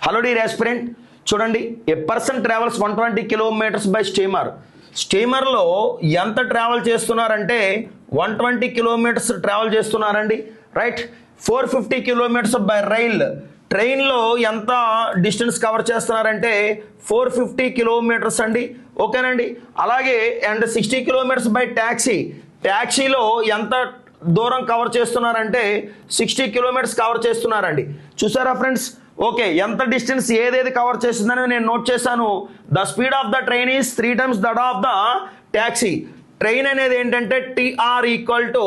Hello dear aspirant, చూడండి a person travels 120 kilometres by steamer. స్టీమర్లో ఎంత ట్రావెల్ చేస్తున్నారంటే 120 కిలోమీటర్స్ ట్రావెల్ చేస్తున్నారండి, రైట్. 450 kilometres by rail. ట్రైన్లో ఎంత డిస్టెన్స్ కవర్ చేస్తున్నారంటే 450 కిలోమీటర్స్ అండి, ఓకేనండి. అలాగే అండ్ 60 కిలోమీటర్స్ బై ట్యాక్సీ. ట్యాక్సీలో ఎంత దూరం కవర్ చేస్తున్నారంటే 60 కిలోమీటర్స్ కవర్ చేస్తున్నారండి. చూసారా ఫ్రెండ్స్? ఓకే, ఎంత డిస్టెన్స్ ఏదేది కవర్ చేసిందని నేను నోట్ చేశాను. The speed of the train is 3 times that of the taxi. Train అనేది ఏంటంటే TR equal to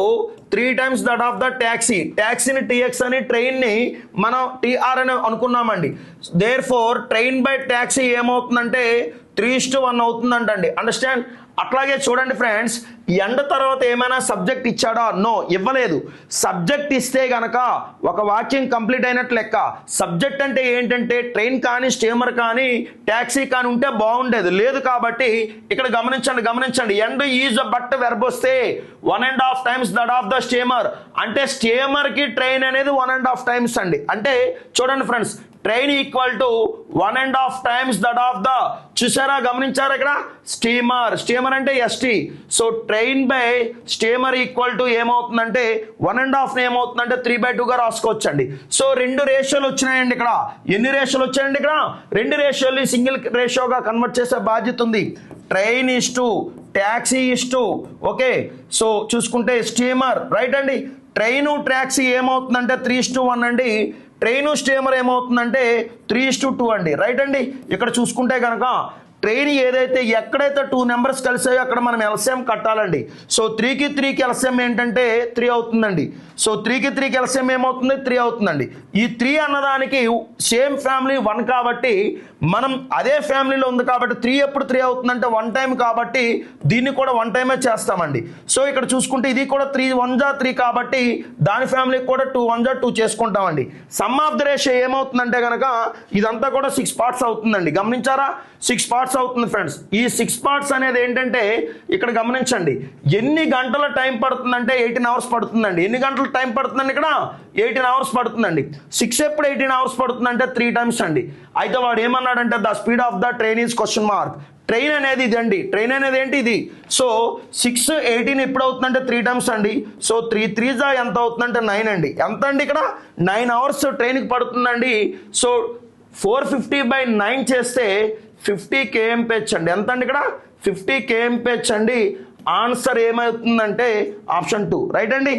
3 times that of the taxi. ట్యాక్సీని టీఎక్స్ అని, ట్రైన్ని మనం టీఆర్ అని అనుకున్నామండి. Therefore train by taxi ఏమవుతుందంటే 3:1 అవుతుందంటండి. అండర్స్టాండ్? అట్లాగే చూడండి ఫ్రెండ్స్, ఎండ్ తర్వాత ఏమైనా సబ్జెక్ట్ ఇచ్చాడా? నో, ఇవ్వలేదు. సబ్జెక్ట్ ఇస్తే గనక ఒక వాక్యం కంప్లీట్ అయినట్లు లెక్క. సబ్జెక్ట్ అంటే ఏంటంటే ట్రైన్ కానీ, స్టీమర్ కానీ, ట్యాక్సీ కానీ ఉంటే బాగుండేది, లేదు. కాబట్టి ఇక్కడ గమనించండి. ఎండ్ ఈజ్ బట్ వెర్బ్ వస్తే 1.5 times that of the steamer. అంటే స్టీమర్ కి ట్రైన్ అనేది 1.5 times అండి. అంటే చూడండి friends, train equal to 1.5 times that of the, చూసారా, గమనించారా ఇక్కడ? స్టీమర్ అంటే ST. So train by steamer equal to ఏమవుతుందంటే 1.5 ఏమవుతుందంటే 3/2గా రాసుకోవచ్చండి. సో 2 రేషియోలు వచ్చినాయండి ఇక్కడ. ఎన్ని రేషియోలు వచ్చాయండి ఇక్కడ? 2 రేషియోలు సింగిల్ రేషియోగా కన్వర్ట్ చేసే బాధ్యత ఉంది. Train is to, taxi is to, okay. So చూసుకుంటే స్టీమర్, రైట్ అండి. ట్రైను ట్యాక్సీ ఏమవుతుందంటే 3:1 అండి. ట్రైను స్టీమర్ ఏమవుతుందంటే 3:2 అండి, రైట్ అండి. ఇక్కడ చూసుకుంటే కనుక ట్రైన్ ఏదైతే ఎక్కడైతే 2 నెంబర్స్ కలిసాయో అక్కడ మనం ఎల్సిఎం కట్టాలండి. సో 3కి 3కి ఎల్సిఎం ఏంటంటే 3 అవుతుందండి. సో 3కి 3కి ఎల్సిఎం ఏమవుతుంది? 3 అవుతుందండి. ఈ 3 అన్నదానికి సేమ్ ఫ్యామిలీ 1 కాబట్టి మనం అదే ఫ్యామిలీలో ఉంది కాబట్టి 3 ఎప్పుడు 3 అవుతుందంటే 1 time కాబట్టి దీన్ని కూడా 1 time చేస్తామండి. సో ఇక్కడ చూసుకుంటే ఇది కూడా 3 1 జా 3 కాబట్టి దాని ఫ్యామిలీకి కూడా 2 1 జా 2 చేసుకుంటామండి. సమ్ ఆఫ్ ద రేషియో ఏమవుతుందంటే కనుక ఇదంతా కూడా 6 parts అవుతుందండి. గమనించారా? 6 parts అవుతుంది ఫ్రెండ్స్. ఈ 6 parts అనేది ఏంటంటే ఇక్కడ గమనించండి, ఎన్ని గంటల టైం పడుతుందంటే 18 hours పడుతుందండి. ఎన్ని గంటల టైం పడుతుందండి ఇక్కడ? 18 hours పడుతుందండి. 6 ఎప్పుడు 18 hours పడుతుందంటే 3 times అండి. అయితే వాడు ఏమన్నాడంటే the speed of the train is question mark. Train అనేది ఇది అండి. ట్రైన్ అనేది ఏంటి? ఇది. సో 6 18 ఎప్పుడు అవుతుందంటే 3 times అండి. సో 3 3 జా ఎంత అవుతుందంటే 9 అండి. ఎంత అండి? ఇక్కడ 9 hours ట్రైన్కి పడుతుందండి. సో 450/9 చేస్తే 50 kmph అండి. ఎంత అండి ఇక్కడ? 50 kmph అండి. ఆన్సర్ ఏమవుతుందంటే ఆప్షన్ 2, రైట్ అండి.